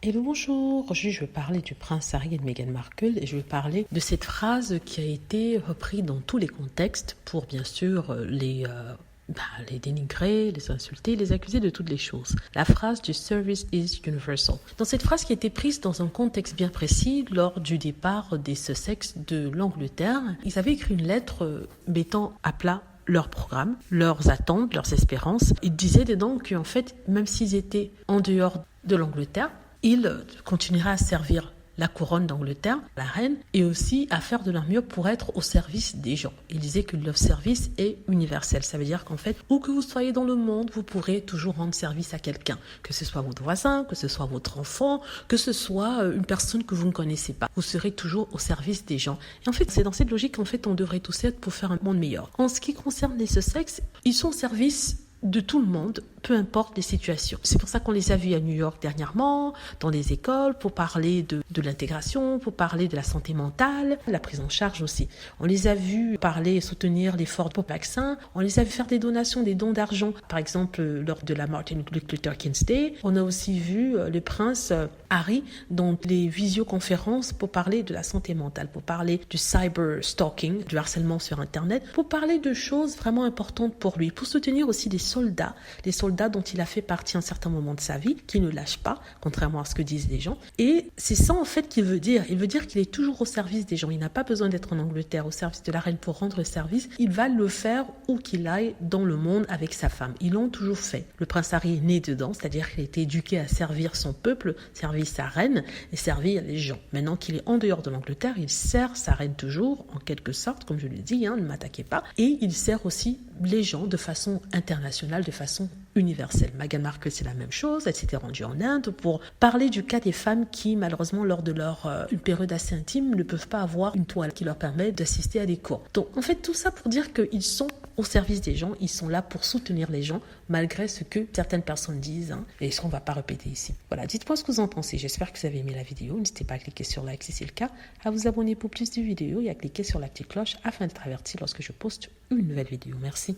Hello, bonjour. Aujourd'hui, je vais parler du prince Harry et de Meghan Markle et je vais parler de cette phrase qui a été reprise dans tous les contextes pour bien sûr les dénigrer, les insulter, les accuser de toutes les choses. La phrase du Service is universal. Dans cette phrase qui a été prise dans un contexte bien précis lors du départ des Sussex de l'Angleterre, ils avaient écrit une lettre mettant à plat leur programme, leurs attentes, leurs espérances. Ils disaient dedans qu'en fait, même s'ils étaient en dehors de l'Angleterre, ils continueraient à servir la couronne d'Angleterre, la reine, et aussi à faire de leur mieux pour être au service des gens. Ils disaient que leur service est universel. Ça veut dire qu'en fait, où que vous soyez dans le monde, vous pourrez toujours rendre service à quelqu'un. Que ce soit votre voisin, que ce soit votre enfant, que ce soit une personne que vous ne connaissez pas. Vous serez toujours au service des gens. Et en fait, c'est dans cette logique qu'en fait, on devrait tous être pour faire un monde meilleur. En ce qui concerne les Sussex, ils sont au service de tout le monde, peu importe les situations. C'est pour ça qu'on les a vus à New York dernièrement, dans les écoles, pour parler de l'intégration, pour parler de la santé mentale, la prise en charge aussi. On les a vus parler et soutenir l'effort pour le vaccin. On les a vus faire des donations, des dons d'argent. Par exemple, lors de la Martin Luther King Day, on a aussi vu le prince Harry dans les visioconférences pour parler de la santé mentale, pour parler du cyber stalking, du harcèlement sur Internet, pour parler de choses vraiment importantes pour lui, pour soutenir aussi des soldats dont il a fait partie à un certain moment de sa vie, qui ne lâchent pas, contrairement à ce que disent les gens. Et c'est ça en fait qu'il veut dire. Il veut dire qu'il est toujours au service des gens. Il n'a pas besoin d'être en Angleterre au service de la reine pour rendre service. Il va le faire où qu'il aille dans le monde avec sa femme. Ils l'ont toujours fait. Le prince Harry est né dedans, c'est-à-dire qu'il a été éduqué à servir son peuple, servir sa reine et servir les gens. Maintenant qu'il est en dehors de l'Angleterre, il sert sa reine toujours, en quelque sorte, comme je l'ai dit, ne m'attaquez pas. Et il sert aussi les gens de façon internationale, de façon universelle. Meghan Markle, c'est la même chose. Elle s'était rendue en Inde pour parler du cas des femmes qui, malheureusement, lors de leur une période assez intime, ne peuvent pas avoir une toile qui leur permet d'assister à des cours. Donc, en fait, tout ça pour dire qu'ils sont au service des gens, ils sont là pour soutenir les gens, malgré ce que certaines personnes disent, et ce qu'on ne va pas répéter ici. Voilà, dites-moi ce que vous en pensez. J'espère que vous avez aimé la vidéo. N'hésitez pas à cliquer sur like si c'est le cas, à vous abonner pour plus de vidéos et à cliquer sur la petite cloche afin d'être averti lorsque je poste une nouvelle vidéo. Merci.